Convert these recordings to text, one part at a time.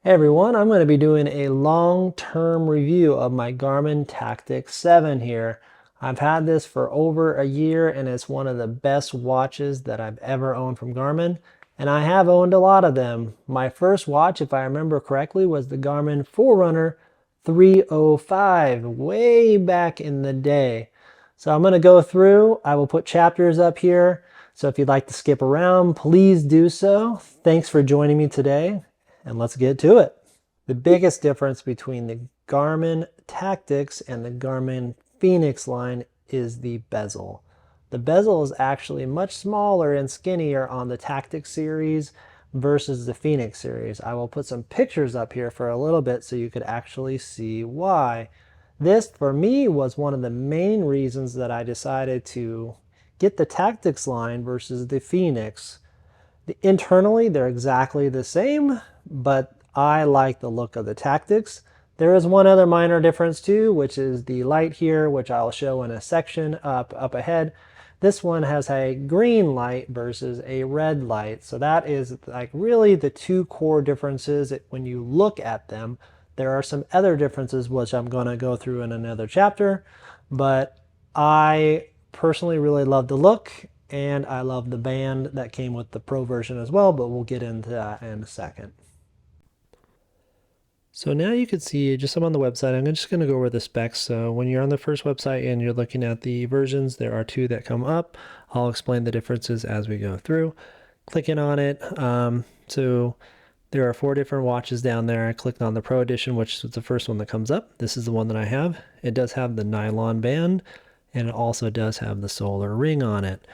Hey everyone, I'm going to be doing a long-term review of my Garmin Tactix 7 here. I've had this for over a year and it's one of the best watches that I've ever owned from Garmin, and I have owned a lot of them. My first watch, if I remember correctly, was the Garmin Forerunner 305 way back in the day. So I'm going to go through, I will put chapters up here, so if you'd like to skip around, please do so. Thanks for joining me today, and let's get to it. The biggest difference between the Garmin Tactix and the Garmin Fenix line is the bezel. The bezel is actually much smaller and skinnier on the Tactix series versus the Fenix series. I will put some pictures up here for a little bit so you could actually see why. This, for me, was one of the main reasons that I decided to get the Tactix line versus the Fenix. Internally, they're exactly the same, but I like the look of the Tactix. There is one other minor difference too, which is the light here, which I'll show in a section up ahead. This one has a green light versus a red light. So that is like really the two core differences when you look at them. There are some other differences which I'm going to go through in another chapter, but I personally really love the look, and I love the band that came with the Pro version as well, but we'll get into that in a second. So now you can see, just I'm on the website, I'm just going to go over the specs. So when you're on the first website and you're looking at the versions, there are two that come up. I'll explain the differences as we go through. Clicking on it, so there are 4 different watches down there. I clicked on the Pro Edition, which is the first one that comes up. This is the one that I have. It does have the nylon band, and it also does have the solar ring on it.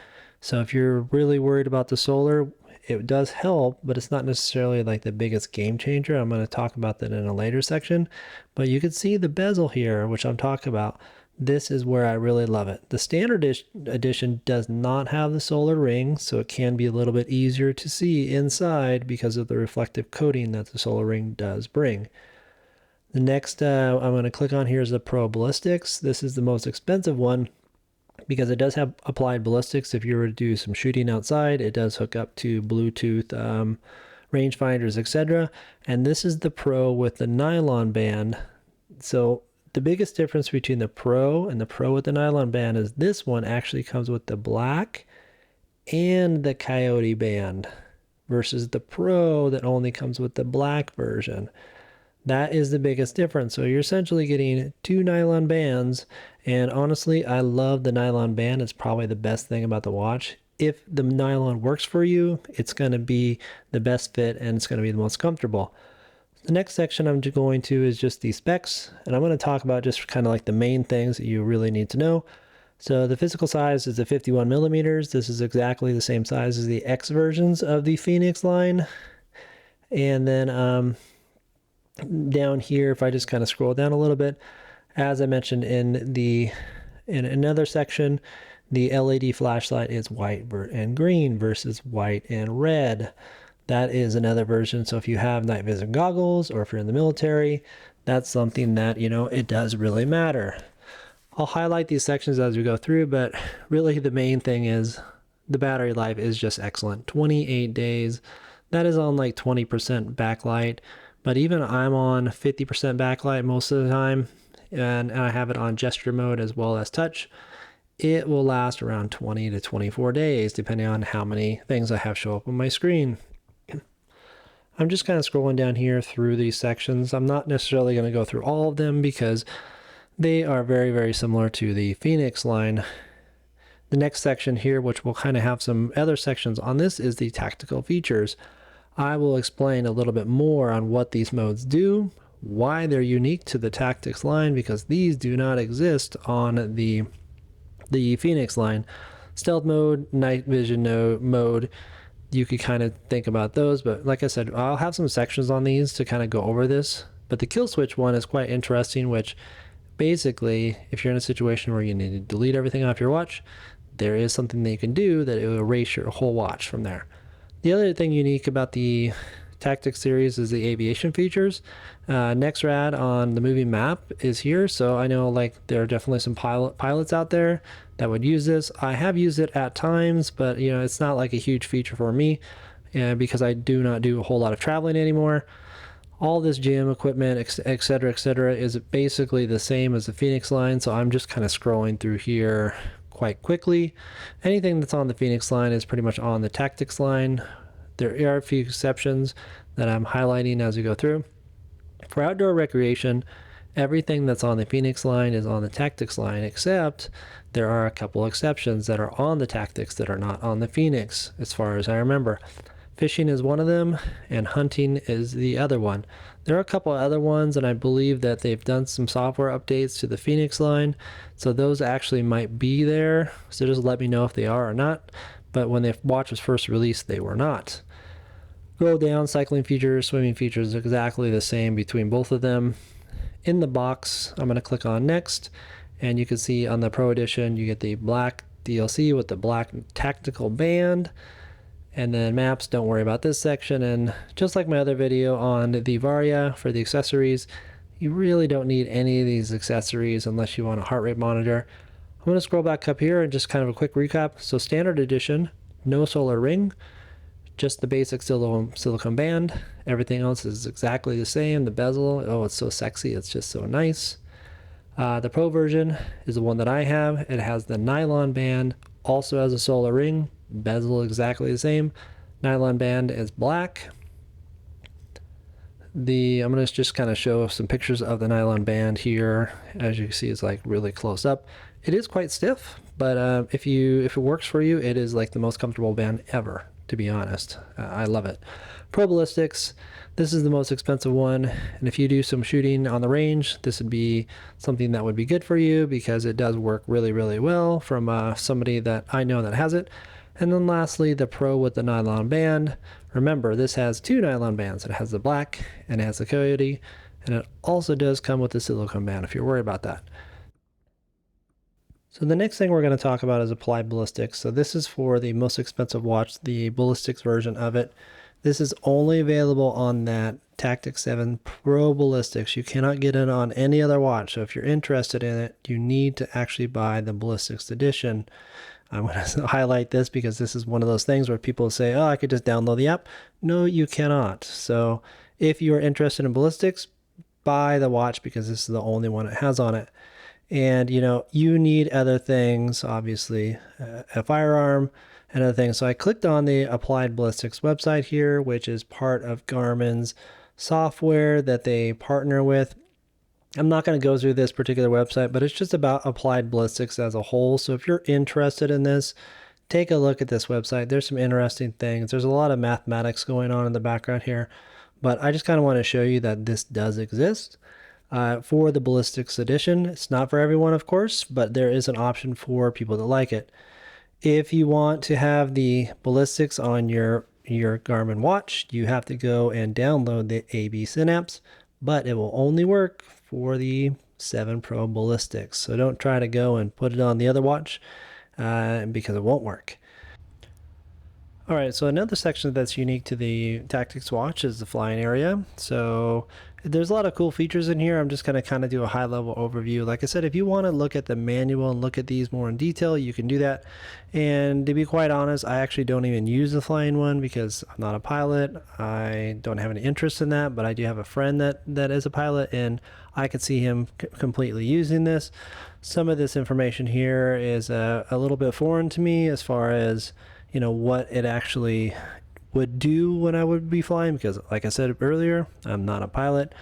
So if you're really worried about the solar, it does help, but it's not necessarily like the biggest game changer. I'm going to talk about that in a later section. But you can see the bezel here, which I'm talking about. This is where I really love it. The standard edition does not have the solar ring, so it can be a little bit easier to see inside because of the reflective coating that the solar ring does bring. The next I'm going to click on here is the Pro Ballistics. This is the most expensive one because it does have applied ballistics. If you were to do some shooting outside, it does hook up to Bluetooth rangefinders, etc. And this is the Pro with the nylon band. So the biggest difference between the Pro and the Pro with the nylon band is this one actually comes with the black and the coyote band versus the Pro that only comes with the black version. That is the biggest difference. So you're essentially getting 2 nylon bands, and honestly, I love the nylon band. It's probably the best thing about the watch. If the nylon works for you, it's going to be the best fit and it's going to be the most comfortable. The next section I'm going to is just the specs, and I'm going to talk about just kind of like the main things that you really need to know. So the physical size is a 51 millimeters. This is exactly the same size as the X versions of the Fenix line. And then down here, if I just kind of scroll down a little bit, as I mentioned in another section, the LED flashlight is white and green versus white and red. That is another version. So if you have night vision goggles or if you're in the military, that's something that, it does really matter. I'll highlight these sections as we go through, but really the main thing is the battery life is just excellent. 28 days. That is on like 20% backlight, but even I'm on 50% backlight most of the time, and I have it on gesture mode as well as touch. It will last around 20 to 24 days, depending on how many things I have show up on my screen. I'm just kind of scrolling down here through these sections. I'm not necessarily going to go through all of them because they are very, very similar to the Fenix line. The next section here, which will kind of have some other sections on this, is the tactical features. I will explain a little bit more on what these modes do, why they're unique to the Tactix line, because these do not exist on the Fenix line. Stealth mode, night vision mode, you could kind of think about those, but like I said, I'll have some sections on these to kind of go over this. But the kill switch one is quite interesting, which basically, if you're in a situation where you need to delete everything off your watch, there is something that you can do that it will erase your whole watch from there. The other thing unique about the Tactix series is the aviation features. NEXRAD on the moving map is here, so I know like there are definitely some pilots out there that would use this. I have used it at times, but it's not like a huge feature for me because I do not do a whole lot of traveling anymore. All this gym equipment, etc., is basically the same as the Fenix line, so I'm just kind of scrolling through here quite quickly. Anything that's on the Fenix line is pretty much on the Tactix line. There are a few exceptions that I'm highlighting as we go through. For outdoor recreation, everything that's on the Fenix line is on the Tactix line, except there are a couple exceptions that are on the Tactix that are not on the Fenix, as far as I remember. Fishing is one of them, and hunting is the other one. There are a couple other ones, and I believe that they've done some software updates to the Fenix line, so those actually might be there. So just let me know if they are or not. But when the watch was first released, they were not. Scroll down, cycling features, swimming features, exactly the same between both of them. In the box, I'm going to click on next, and you can see on the Pro Edition, you get the black DLC with the black tactical band, and then maps, don't worry about this section. And just like my other video on the Varia for the accessories, you really don't need any of these accessories unless you want a heart rate monitor. I'm going to scroll back up here and just kind of a quick recap. So standard edition, no solar ring, just the basic silicone band. Everything else is exactly the same. The bezel, oh, it's so sexy. It's just so nice. The Pro version is the one that I have. It has the nylon band, also has a solar ring. Bezel exactly the same. Nylon band is black. I'm going to just kind of show some pictures of the nylon band here. As you can see, it's like really close up. It is quite stiff, but if it works for you, it is like the most comfortable band ever, to be honest. I love it. Pro Ballistics, this is the most expensive one, and if you do some shooting on the range, this would be something that would be good for you because it does work really, really well from somebody that I know that has it. And then lastly, the Pro with the nylon band. Remember, this has two nylon bands. It has the black and it has the coyote, and it also does come with the silicone band if you're worried about that. So the next thing we're going to talk about is applied ballistics. So this is for the most expensive watch, the ballistics version of it. This is only available on that Tactix 7 Pro Ballistics. You cannot get it on any other watch. So if you're interested in it, you need to actually buy the Ballistics edition. I'm going to highlight this because this is one of those things where people say, oh, I could just download the app. No, you cannot. So if you're interested in ballistics, buy the watch because this is the only one it has on it. And, you need other things, obviously, a firearm and other things. So I clicked on the Applied Ballistics website here, which is part of Garmin's software that they partner with. I'm not going to go through this particular website, but it's just about applied ballistics as a whole. So if you're interested in this, take a look at this website. There's some interesting things. There's a lot of mathematics going on in the background here, but I just kind of want to show you that this does exist. For the Ballistics edition, it's not for everyone, of course, but there is an option for people that like it. If you want to have the ballistics on your Garmin watch, you have to go and download the AB Synapse, but it will only work for the 7 Pro Ballistics. So don't try to go and put it on the other watch because it won't work. All right, so another section that's unique to the Tactix watch is the flying area. So there's a lot of cool features in here. I'm just going to kind of do a high-level overview. Like I said, if you want to look at the manual and look at these more in detail, you can do that. And to be quite honest, I actually don't even use the flying one because I'm not a pilot. I don't have any interest in that, but I do have a friend that is a pilot, and I could see him completely using this. Some of this information here is a little bit foreign to me as far as what it actually would do when I would be flying, because like I said earlier, I'm not a pilot,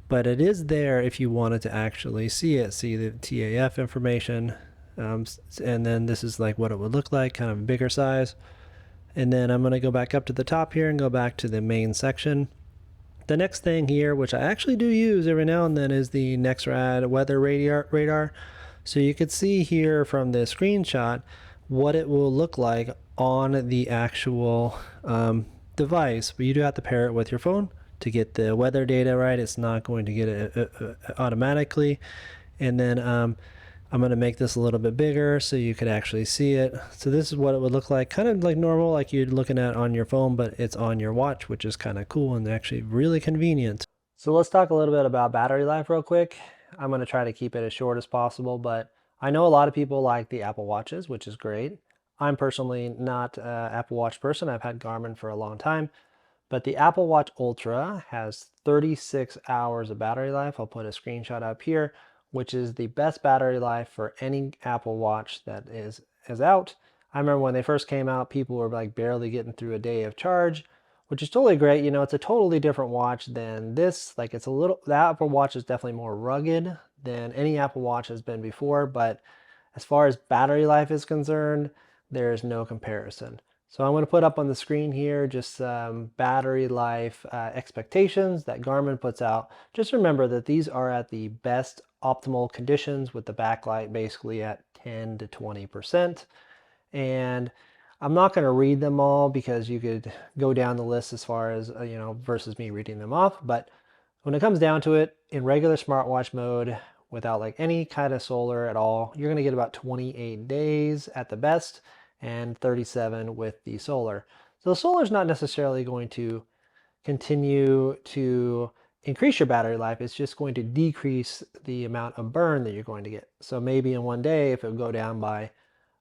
but it is there if you wanted to actually see the TAF information. And then this is like what it would look like, kind of bigger size. And then I'm going to go back up to the top here and go back to the main section. The next thing here, which I actually do use every now and then, is the NEXRAD weather radar. So you could see here from the screenshot what it will look like on the actual device, but you do have to pair it with your phone to get the weather data right. It's not going to get it automatically. And then I'm going to make this a little bit bigger so you could actually see it. So this is what it would look like, kind of like normal, like you're looking at on your phone, but it's on your watch, which is kind of cool and actually really convenient. So let's talk a little bit about battery life real quick. I'm going to try to keep it as short as possible, but I know a lot of people like the Apple Watches, which is great. I'm personally not an Apple Watch person. I've had Garmin for a long time, But the Apple Watch Ultra has 36 hours of battery life. I'll put a screenshot up here, which is the best battery life for any Apple Watch that is out. I remember when they first came out, people were like barely getting through a day of charge, which is totally great. You know, it's a totally different watch than this. Like it's a little, the Apple Watch is definitely more rugged than any Apple Watch has been before, but as far as battery life is concerned, there is no comparison. So I'm going to put up on the screen here just some battery life expectations that Garmin puts out. Just remember that these are at the best optimal conditions with the backlight basically at 10 to 20%. And I'm not going to read them all because you could go down the list as far as, you know, versus me reading them off. But when it comes down to it, in regular smartwatch mode, without like any kind of solar at all, you're going to get about 28 days at the best and 37 with the solar. So the solar is not necessarily going to continue to increase your battery life. It's just going to decrease the amount of burn that you're going to get. So maybe in one day, if it would go down by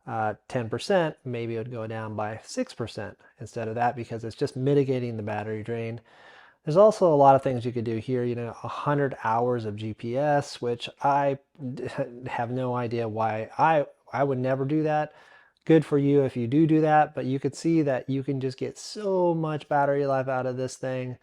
10%, maybe it would go down by 6% instead of that, because it's just mitigating the battery drain. There's also a lot of things you could do here, you know, 100 hours of GPS, which I have no idea why I would never do that. Good for you if you do that, but you could see that you can just get so much battery life out of this thing.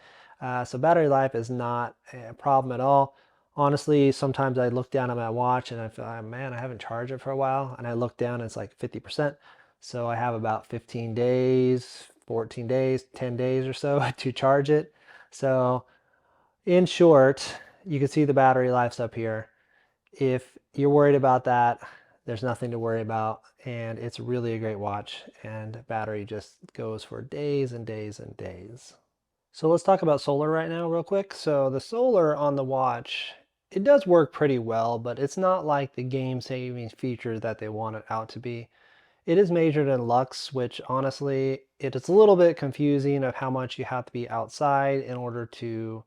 So battery life is not a problem at all. Honestly, sometimes I look down at my watch and I feel, oh, man, I haven't charged it for a while. And I look down and it's like 50%. So I have about 15 days, 14 days, 10 days or so to charge it. So in short, you can see the battery life's up here. If you're worried about that, there's nothing to worry about. And it's really a great watch. And battery just goes for days and days and days. So let's talk about solar right now real quick. So the solar on the watch, it does work pretty well, but it's not like the game-saving feature that they want it out to be. It is measured in lux, which honestly, it is a little bit confusing of how much you have to be outside in order to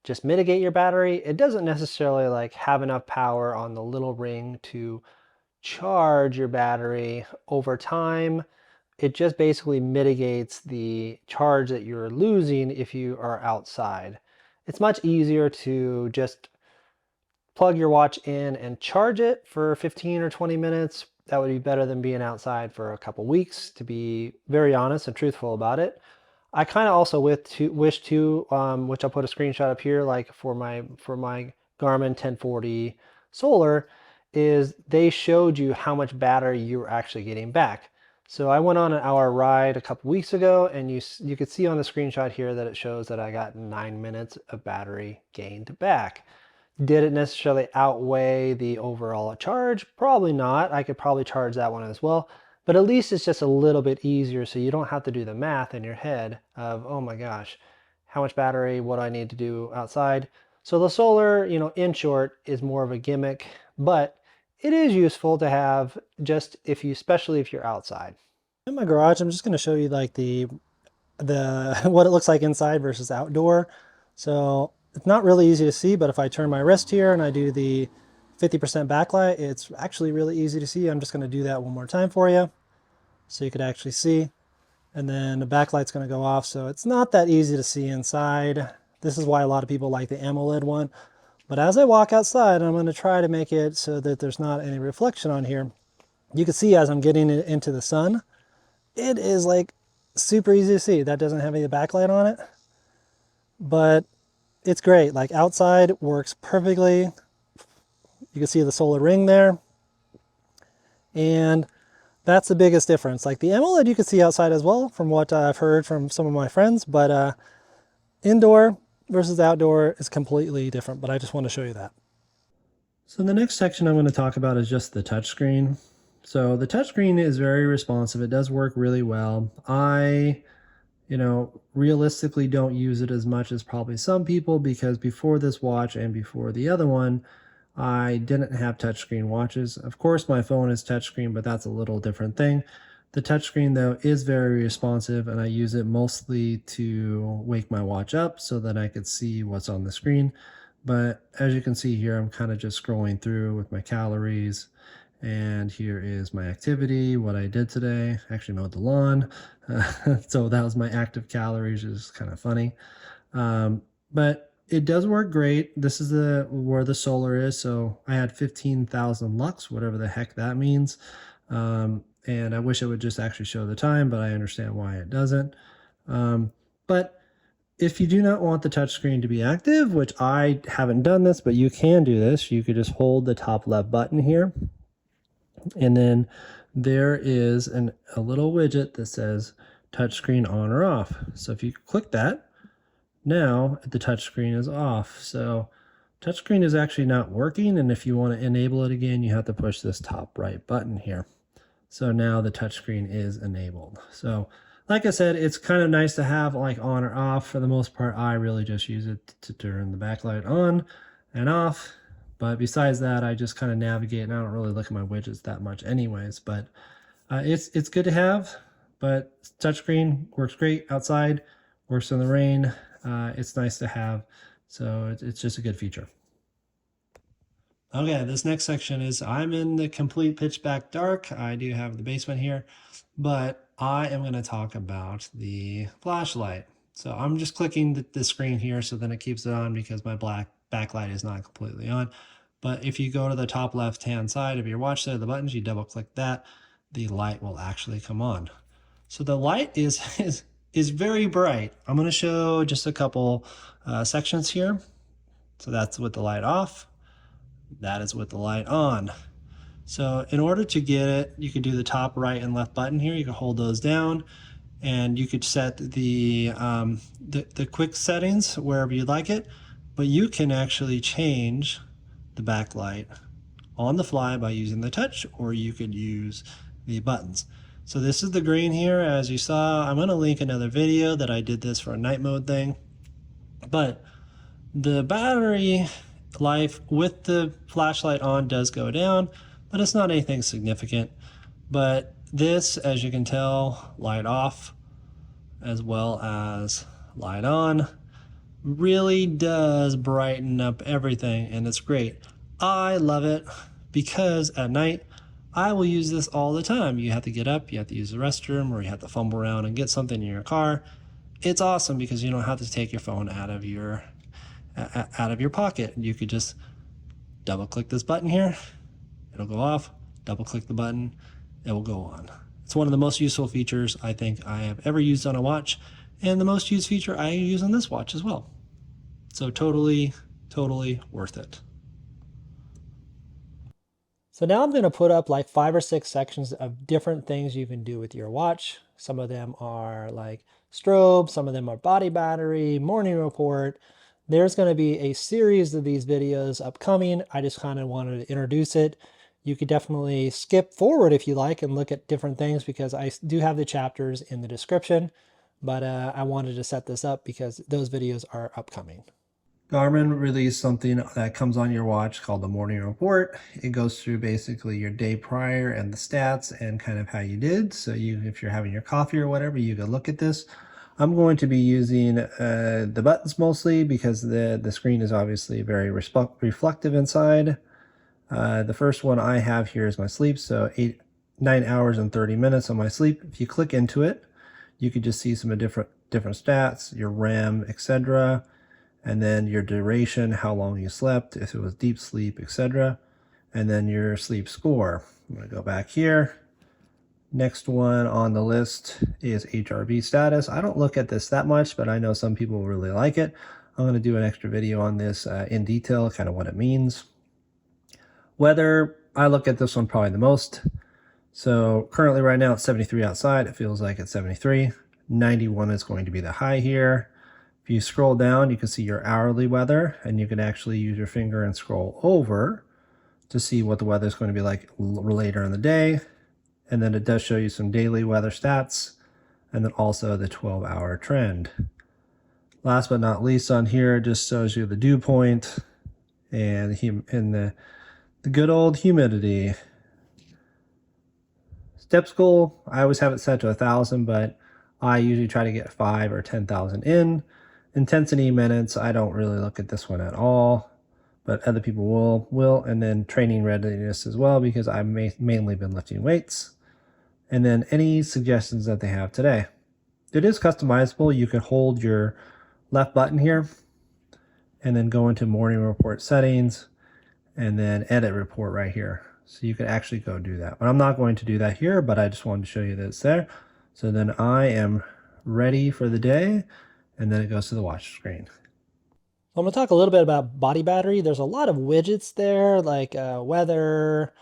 just mitigate your battery. It doesn't necessarily like have enough power on the little ring to charge your battery over time. It just basically mitigates the charge that you're losing if you are outside. It's much easier to just plug your watch in and charge it for 15 or 20 minutes. That would be better than being outside for a couple weeks, to be very honest and truthful about it. I kind of also wish to, which I'll put a screenshot up here, like for my Garmin 1040 Solar, is they showed you how much battery you were actually getting back. So I went on an hour ride a couple weeks ago, and you could see on the screenshot here that it shows that I got 9 minutes of battery gained back. Did it necessarily outweigh the overall charge? Probably not. I could probably charge that one as well. But at least it's just a little bit easier, so you don't have to do the math in your head of, oh my gosh, how much battery, what do I need to do outside? So the solar, you know, in short, is more of a gimmick, but it is useful to have just if you, especially if you're outside. In my garage, I'm just going to show you like the what it looks like inside versus outdoor. So it's not really easy to see, but if I turn my wrist here and I do the 50% backlight, it's actually really easy to see. I'm just going to do that one more time for you so you could actually see. And then the backlight's going to go off, so it's not that easy to see inside. This is why a lot of people like the AMOLED one. But as I walk outside, I'm going to try to make it so that there's not any reflection on here. You can see as I'm getting it into the sun, it is like super easy to see. That doesn't have any backlight on it, but it's great. Like outside works perfectly. You can see the solar ring there, and that's the biggest difference. Like the AMOLED you can see outside as well, from what I've heard from some of my friends, but indoor versus outdoor is completely different, but I just want to show you that. So the next section I'm going to talk about is just the touchscreen. So the touchscreen is very responsive. It does work really well. I, realistically don't use it as much as probably some people, because before this watch and before the other one, I didn't have touchscreen watches. Of course, my phone is touchscreen, but that's a little different thing. The touchscreen, though, is very responsive, and I use it mostly to wake my watch up so that I could see what's on the screen. But as you can see here, I'm kind of just scrolling through with my calories And here is my activity, what I did today. Actually mowed the lawn. So that was my active calories, which is kind of funny. But it does work great. This is where the solar is. So I had 15,000 lux, whatever the heck that means. And I wish it would just actually show the time, but I understand why it doesn't. But if you do not want the touchscreen to be active, which I haven't done this, but you can do this, you could just hold the top left button here. And then there is a little widget that says touchscreen on or off. So if you click that, now the touchscreen is off. So touchscreen is actually not working. And if you want to enable it again, you have to push this top right button here. So now the touchscreen is enabled. So like I said, it's kind of nice to have like on or off. For the most part, I really just use it to turn the backlight on and off. But besides that, I just kind of navigate, and I don't really look at my widgets that much anyways. But it's good to have, but touchscreen works great outside, works in the rain. It's nice to have, so it's just a good feature. Okay, this next section is I'm in the complete pitch black dark. I do have the basement here, but I am going to talk about the flashlight. So I'm just clicking the screen here, so then it keeps it on because my black backlight is not completely on. But if you go to the top left hand side of your watch there, the buttons, you double click that, the light will actually come on. So the light is very bright. I'm going to show just a couple sections here. So that's with the light off. That is with the light on. So in order to get it, you could do the top right and left button here. You can hold those down, and you could set the quick settings wherever you'd like it, but you can actually change the backlight on the fly by using the touch, or you could use the buttons. So this is the green here, as you saw. I'm going to link another video that I did this for a night mode thing, but the battery life with the flashlight on does go down, but it's not anything significant. But this, as you can tell, light off as well as light on, really does brighten up everything, and it's great. I love it because at night I will use this all the time. You have to get up, you have to use the restroom, or you have to fumble around and get something in your car. It's awesome because you don't have to take your phone out of your pocket. You could just double click this button here, it'll go off, double click the button, it will go on. It's one of the most useful features I think I have ever used on a watch, and the most used feature I use on this watch as well. So totally worth it. So now I'm going to put up like 5 or 6 sections of different things you can do with your watch. Some of them are like strobe, some of them are body battery, morning report. There's going to be a series of these videos upcoming. I just kind of wanted to introduce it. You could definitely skip forward if you like and look at different things, because I do have the chapters in the description, but I wanted to set this up because those videos are upcoming. Garmin released something that comes on your watch called the morning report. It goes through basically your day prior and the stats and kind of how you did. So if you're having your coffee or whatever, you can look at this. I'm going to be using the buttons mostly because the screen is obviously very reflective inside. The first one I have here is my sleep, so 9 hours and 30 minutes on my sleep. If you click into it, you can just see some of different stats, your RAM, etc., and then your duration, how long you slept, if it was deep sleep, etc., and then your sleep score. I'm going to go back here. Next one on the list is HRV status. I don't look at this that much, but I know some people really like it. I'm going to do an extra video on this in detail, kind of what it means. Weather, I look at this one probably the most. So currently right now it's 73 outside. It feels like it's 73. 91 is going to be the high here. If you scroll down, you can see your hourly weather, and you can actually use your finger and scroll over to see what the weather is going to be like later in the day. And then it does show you some daily weather stats, and then also the 12-hour trend. Last but not least on here, it just shows you the dew point and the good old humidity. Steps goal, I always have it set to 1,000, but I usually try to get 5 or 10,000 in. Intensity minutes, I don't really look at this one at all, but other people will. And then training readiness as well, because I've mainly been lifting weights. And then any suggestions that they have today. It is customizable. You can hold your left button here and then go into morning report settings and then edit report right here. So you can actually go do that. But I'm not going to do that here, but I just wanted to show you that it's there. So then I am ready for the day, and then it goes to the watch screen. I'm going to talk a little bit about body battery. There's a lot of widgets there, like weather,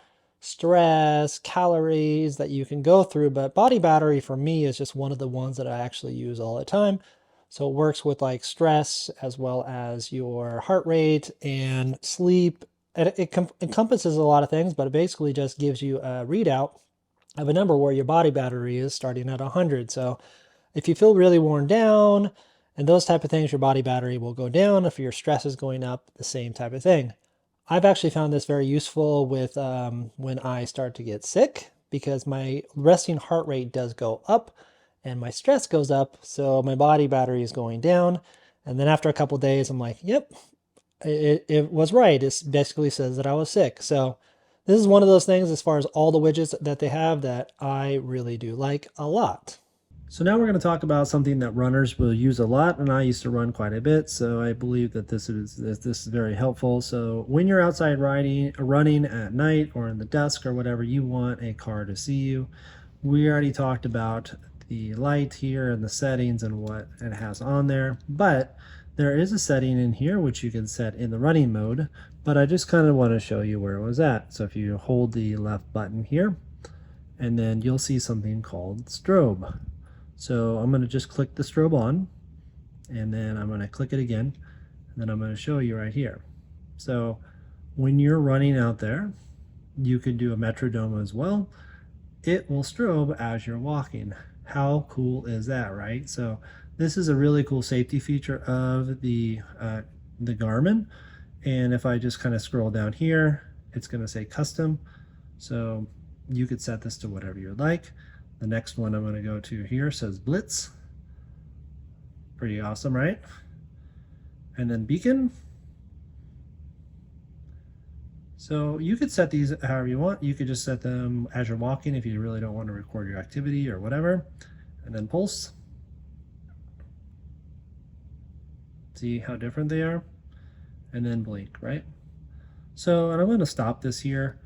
stress, calories that you can go through, but body battery for me is just one of the ones that I actually use all the time. So it works with like stress as well as your heart rate and sleep. It encompasses a lot of things, but it basically just gives you a readout of a number where your body battery is starting at 100. So if you feel really worn down and those type of things, your body battery will go down. If your stress is going up, the same type of thing. I've actually found this very useful with when I start to get sick, because my resting heart rate does go up and my stress goes up. So my body battery is going down. And then after a couple days, I'm like, yep, it was right. It basically says that I was sick. So this is one of those things, as far as all the widgets that they have, that I really do like a lot. So now we're going to talk about something that runners will use a lot, and I used to run quite a bit, so I believe that this is very helpful. So when you're outside running at night or in the dusk or whatever, you want a car to see you. We already talked about the light here and the settings and what it has on there, but there is a setting in here which you can set in the running mode, but I just kind of want to show you where it was at. So if you hold the left button here, and then you'll see something called strobe. So I'm going to just click the strobe on, and then I'm going to click it again, and then I'm going to show you right here. So when you're running out there, you could do a metronome as well. It will strobe as you're walking. How cool is that, right? So this is a really cool safety feature of the Garmin. And if I just kind of scroll down here, it's going to say custom. So you could set this to whatever you'd like. The next one I'm going to go to here says Blitz. Pretty awesome, right? And then Beacon. So you could set these however you want. You could just set them as you're walking if you really don't want to record your activity or whatever. And then Pulse. See how different they are? And then Blink, right? So, and I'm going to stop this here.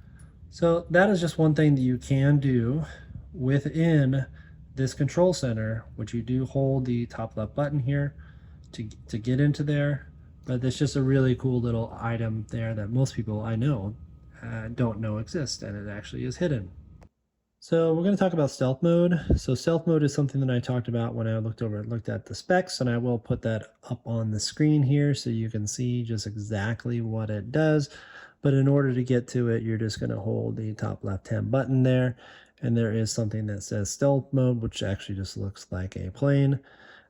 So that is just one thing that you can do within this control center, which you do hold the top left button here to get into there. But it's just a really cool little item there that most people I know don't know exists, and it actually is hidden. So we're going to talk about stealth mode. So stealth mode is something that I talked about when I looked at the specs, and I will put that up on the screen here so you can see just exactly what it does. But in order to get to it, you're just going to hold the top left-hand button there, and there is something that says stealth mode, which actually just looks like a plane.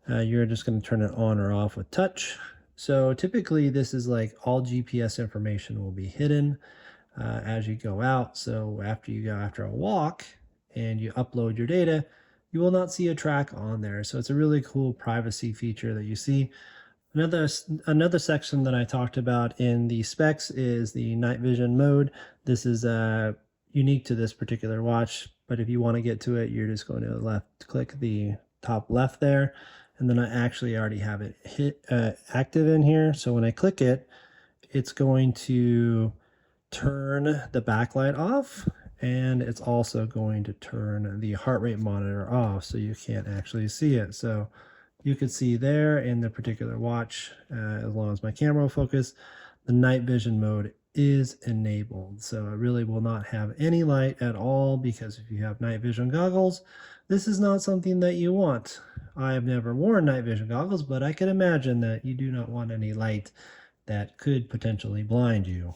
You're just going to turn it on or off with touch. So typically this is like all GPS information will be hidden as you go out. So after you go after a walk and you upload your data, you will not see a track on there. So it's a really cool privacy feature that you see. Another section that I talked about in the specs is the night vision mode. This is unique to this particular watch, but if you want to get to it, you're just going to left click the top left there, and then I actually already have it active in here. So when I click it, it's going to turn the backlight off, and it's also going to turn the heart rate monitor off so you can't actually see it. So you could see there in the particular watch, as long as my camera will focus, the night vision mode is enabled. So it really will not have any light at all, because if you have night vision goggles, this is not something that you want. I have never worn night vision goggles, but I can imagine that you do not want any light that could potentially blind you.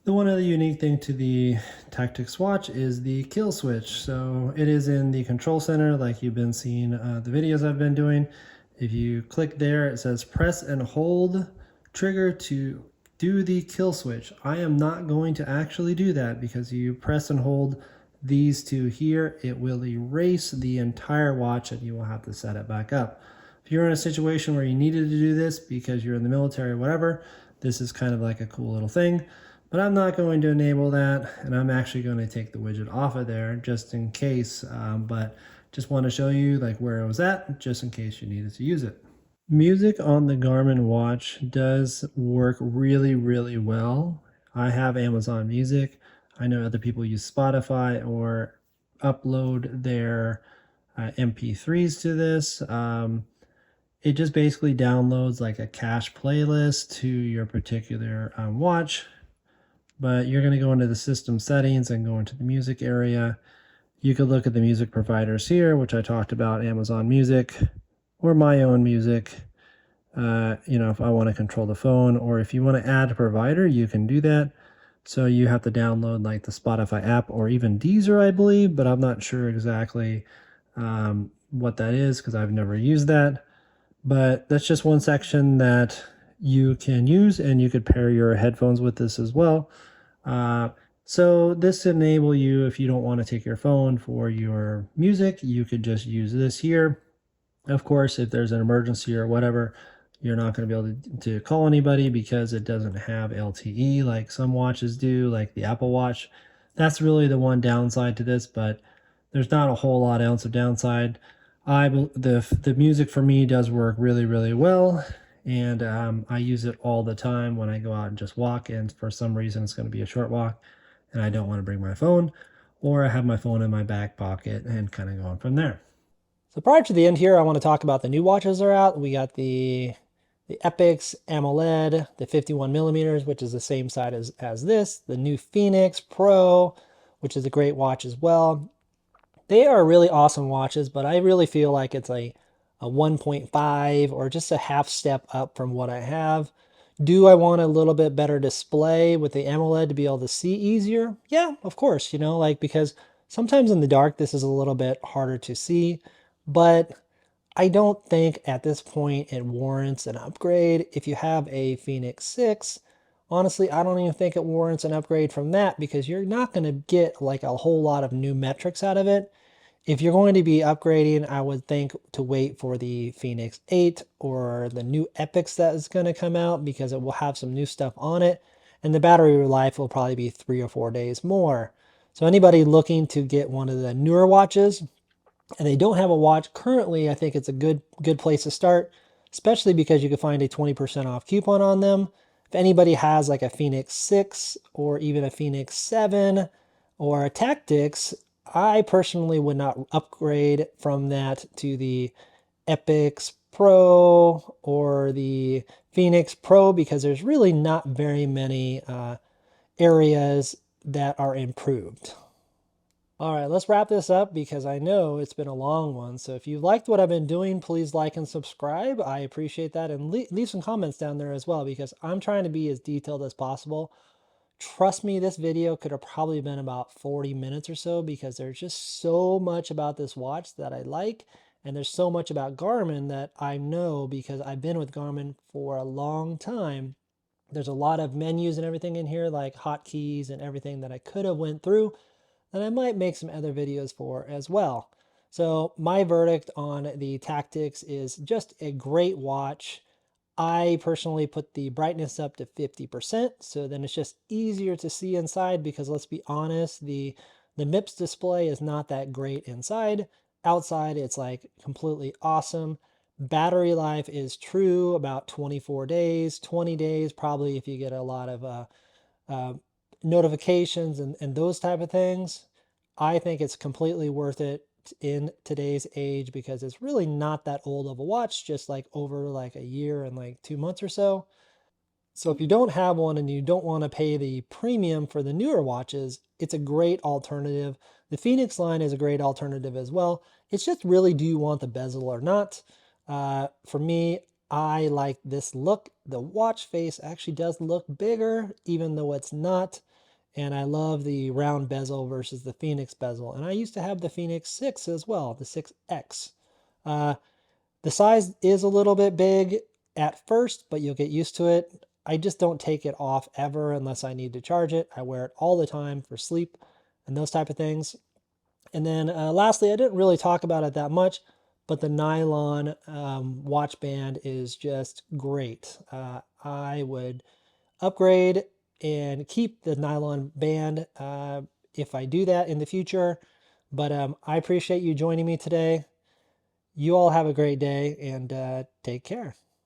The one other unique thing to the Tactix watch is the kill switch. So it is in the control center, like you've been seeing the videos I've been doing. If you click there, it says press and hold trigger to do the kill switch. I am not going to actually do that, because you press and hold these two here, it will erase the entire watch and you will have to set it back up. If you're in a situation where you needed to do this because you're in the military or whatever, this is kind of like a cool little thing, but I'm not going to enable that, and I'm actually going to take the widget off of there just in case, but just want to show you like where it was at, just in case you needed to use it. Music on the Garmin watch does work really, really well. I have Amazon Music. I know other people use Spotify or upload their MP3s to this. It just basically downloads like a cache playlist to your particular watch. But you're going to go into the system settings and go into the music area. You could look at the music providers here, which I talked about, Amazon Music or my own music. If I want to control the phone, or if you want to add a provider, you can do that. So you have to download like the Spotify app or even Deezer, I believe, but I'm not sure exactly what that is because I've never used that. But that's just one section that you can use, and you could pair your headphones with this as well. So this enable you, if you don't want to take your phone for your music, you could just use this here. Of course, if there's an emergency or whatever, you're not going to be able to call anybody because it doesn't have LTE like some watches do, like the Apple Watch. That's really the one downside to this, but there's not a whole lot else of downside. The music for me does work really, really well, and I use it all the time when I go out and just walk, and for some reason it's going to be a short walk and I don't want to bring my phone, or I have my phone in my back pocket and kind of going from there. So prior to the end here, I want to talk about the new watches that are out. We got the Epix AMOLED, the 51 millimeters, which is the same size as this, the new Fenix Pro, which is a great watch as well. They are really awesome watches, but I really feel like it's a 1.5 or just a half step up from what I have. Do I want a little bit better display with the AMOLED to be able to see easier? Yeah, of course, like because sometimes in the dark this is a little bit harder to see, but I don't think at this point it warrants an upgrade. If you have a Fenix 6, honestly, I don't even think it warrants an upgrade from that because you're not going to get like a whole lot of new metrics out of it. If you're going to be upgrading, I would think to wait for the Fenix 8 or the new Epix that is going to come out because it will have some new stuff on it. And the battery life will probably be 3 or 4 days more. So anybody looking to get one of the newer watches, and they don't have a watch currently, I think it's a good place to start, especially because you can find a 20% off coupon on them. If anybody has like a Fenix 6 or even a Fenix 7 or a Tactix, I personally would not upgrade from that to the Epix Pro or the Fenix Pro because there's really not very many areas that are improved. All right, let's wrap this up because I know it's been a long one. So if you liked what I've been doing, please like and subscribe. I appreciate that. And leave some comments down there as well because I'm trying to be as detailed as possible. Trust me, this video could have probably been about 40 minutes or so because there's just so much about this watch that I like. And there's so much about Garmin that I know because I've been with Garmin for a long time. There's a lot of menus and everything in here, like hotkeys and everything that I could have went through that I might make some other videos for as well. So my verdict on the Tactix is just a great watch. I personally put the brightness up to 50%, so then it's just easier to see inside because let's be honest, the MIPS display is not that great inside. Outside, it's like completely awesome. Battery life is true, about 24 days, 20 days, probably if you get a lot of uh, notifications and those type of things. I think it's completely worth it in today's age because it's really not that old of a watch, just like over like a year and like 2 months or so. So if you don't have one and you don't want to pay the premium for the newer watches, it's a great alternative. The Fenix line is a great alternative as well. It's just really, do you want the bezel or not? For me, I like this look. The watch face actually does look bigger, even though it's not. And I love the round bezel versus the Fenix bezel. And I used to have the Fenix 6 as well, the 6X. Uh, the size is a little bit big at first, but you'll get used to it. I just don't take it off ever unless I need to charge it. I wear it all the time for sleep and those type of things. And then lastly, I didn't really talk about it that much, but the nylon watch band is just great. I would upgrade and keep the nylon band if I do that in the future. But I appreciate you joining me today. You all have a great day and take care.